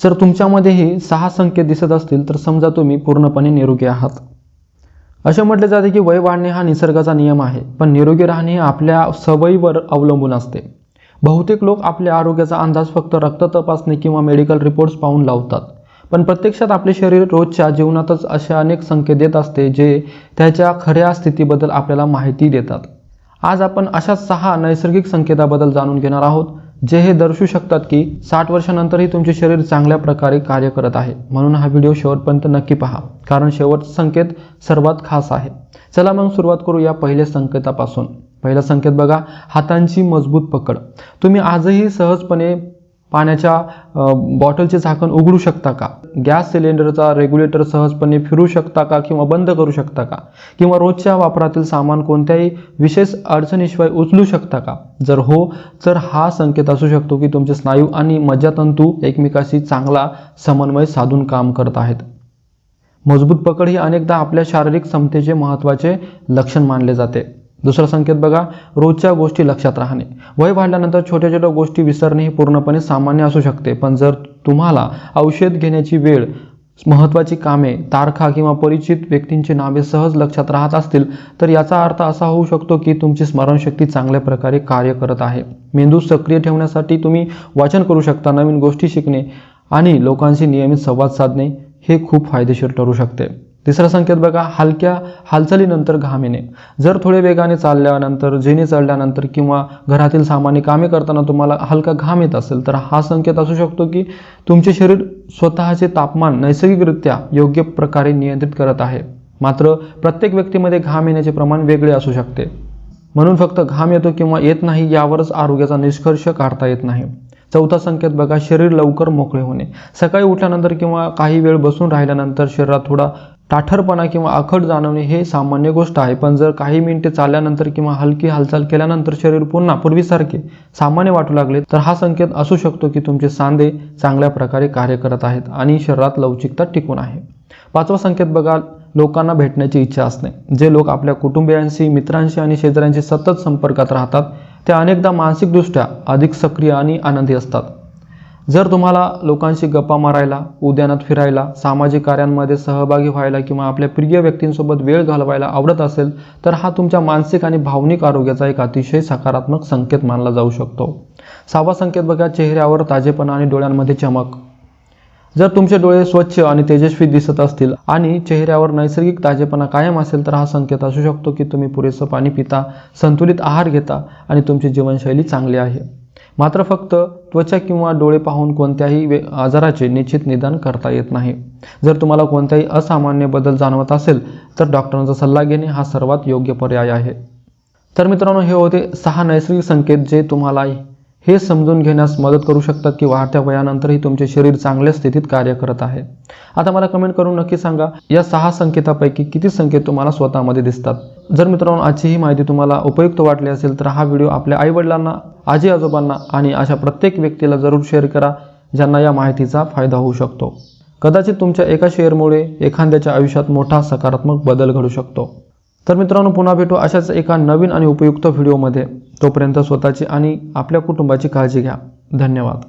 जर तुमच्यामध्येही 6 संकेत दिसत असतील तर समजा तुम्ही पूर्णपणे निरोगी आहात। असे म्हटले जाते की वय वाढणे हा निसर्गाचा नियम आहे, पण निरोगी राहणे हे आपल्या सवयीवर अवलंबून असते। बहुतेक लोक आपल्या आरोग्याचा अंदाज फक्त रक्त तपासणी किंवा मेडिकल रिपोर्ट्स पाहून लावतात, पण प्रत्यक्षात आपले शरीर रोजच्या जीवनातच असे अनेक संकेत देत असते जे त्याच्या खऱ्या स्थितीबद्दल आपल्याला माहिती देतात। आज आपण अशा 6 नैसर्गिक संकेताबद्दल जाणून घेणार आहोत, जे हे दर्शवू शकतात की 60 वर्षांनंतरही तुमचे शरीर चांगल्या प्रकारे कार्य करत आहे। म्हणून हा व्हिडिओ शेवटपर्यंत नक्की पहा, कारण शेवटचा संकेत सर्वात खास आहे। चला मग सुरुवात करू या पहिल्या संकेतापासून। पहिला संकेत बघा, हातांची मजबूत पकड। तुम्ही आजही सहजपणे पाण्याच्या बॉटलचे झाकण उघडू शकता का? गॅस सिलेंडरचा रेग्युलेटर सहजपणे फिरू शकता का किंवा बंद करू शकता का? किंवा रोजच्या वापरातील सामान कोणत्याही विशेष अडचणीशिवाय उचलू शकता का? जर हो, तर हा संकेत असू शकतो की तुमचे स्नायू आणि मज्जातंतू एकमेकांशी चांगला समन्वय साधून काम करत आहेत। मजबूत पकड ही अनेकदा आपल्या शारीरिक क्षमतेचे महत्त्वाचे लक्षण मानले जाते। दुसरा संकेत बघा, रोजच्या गोष्टी लक्षात राहणे। वय वाढल्यानंतर छोट्या छोट्या गोष्टी विसरणे हे पूर्णपणे सामान्य असू शकते, पण जर तुम्हाला औषध घेण्याची वेळ, महत्त्वाची कामे, तारखा किंवा परिचित व्यक्तींची नावे सहज लक्षात राहत असतील तर याचा अर्थ असा होऊ शकतो की तुमची स्मरणशक्ती चांगल्या प्रकारे कार्य करत आहे। मेंदू सक्रिय ठेवण्यासाठी तुम्ही वाचन करू शकता, नवीन गोष्टी शिकणे आणि लोकांशी नियमित संवाद साधणे हे खूप फायदेशीर ठरू शकते। तिसरा संकेत बघा, हलक्या हालचालीनंतर घाम येणे। जर थोडे वेगाने चालल्यानंतर, जिने चढल्यानंतर किंवा घरातील सामान्य कामे करताना तुम्हाला हलका घाम येत असेल तर हा संकेत असू शकतो की तुमचे शरीर स्वतःचे तापमान नैसर्गिकरित्या योग्य प्रकारे नियंत्रित करत आहे। मात्र प्रत्येक व्यक्तीमध्ये घाम येण्याचे प्रमाण वेगळे असू शकते, म्हणून फक्त घाम येतो किंवा येत नाही यावरच आरोग्याचा निष्कर्ष काढता येत नाही। चौथा संकेत बघा, शरीर लवकर मोकळे होणे। सकाळी उठल्यानंतर किंवा काही वेळ बसून राहिल्यानंतर शरीरात थोडा ताठरपणा किंवा आखड जाणवणे हे सामान्य गोष्ट आहे, पण जर काही मिनिटे चालल्यानंतर किंवा हलकी हालचाल केल्यानंतर शरीर पुन्हा पूर्वीसारखे सामान्य वाटू लागले तर हा संकेत असू शकतो की तुमचे सांधे चांगल्या प्रकारे कार्य करत आहेत आणि शरीरात लवचिकता टिकून आहे। पाचवा संकेत बघा, लोकांना भेटण्याची इच्छा असणे। जे लोक आपल्या कुटुंबियांशी, मित्रांशी आणि शेजाऱ्यांशी सतत संपर्कात राहतात ते अनेकदा मानसिकदृष्ट्या अधिक सक्रिय आणि आनंदी असतात। जर तुम्हाला लोकांशी गप्पा मारायला, उद्यानात फिरायला, सामाजिक कार्यांमध्ये सहभागी व्हायला किंवा आपल्या प्रिय व्यक्तींसोबत वेळ घालवायला आवडत असेल तर हा तुमच्या मानसिक आणि भावनिक आरोग्याचा एक अतिशय सकारात्मक संकेत मानला जाऊ शकतो। 6वा संकेत बघा, चेहऱ्यावर ताजेपणा आणि डोळ्यांमध्ये चमक। जर तुमचे डोळे स्वच्छ आणि तेजस्वी दिसत असतील आणि चेहऱ्यावर नैसर्गिक ताजेपणा कायम असेल तर हा संकेत असू शकतो की तुम्ही पुरेसं पाणी पिता, संतुलित आहार घेता आणि तुमची जीवनशैली चांगली आहे। मात्र फक्त त्वचा किंवा डोळे पाहून कोणत्याही आजाराचे निश्चित निदान करता येत नाही। जर तुम्हाला कोणत्याही असामान्य बदल जाणवत असेल तर डॉक्टरांचा सल्ला घेणे हा सर्वात योग्य पर्याय आहे। तर मित्रांनो, हे होते 6 नैसर्गिक संकेत जे तुम्हाला हे समजून घेण्यास मदत करू शकतात की वाढत्या वयानंतरही तुमचे शरीर चांगल्या स्थितीत कार्य करत आहे। आता मला कमेंट करून नक्की सांगा, या 6 संकेतापैकी किती संकेत तुम्हाला स्वतःमध्ये दिसतात। जर मित्रांनो आजची ही माहिती तुम्हाला उपयुक्त वाटली असेल तर हा व्हिडिओ आपल्या आई-वडिलांना, आजी-आजोबांना आणि अशा प्रत्येक व्यक्तीला जरूर शेअर करा ज्यांना या माहितीचा फायदा होऊ शकतो। कदाचित तुमच्या एका शेअरमुळे एखाद्याच्या आयुष्यात मोठा सकारात्मक बदल घडू शकतो। तर मित्रांनो, पुन्हा भेटू अशाच एका नवीन आणि उपयुक्त व्हिडिओमध्ये। तोपर्यंत स्वतःची आणि आपल्या कुटुंबाची काळजी घ्या। धन्यवाद।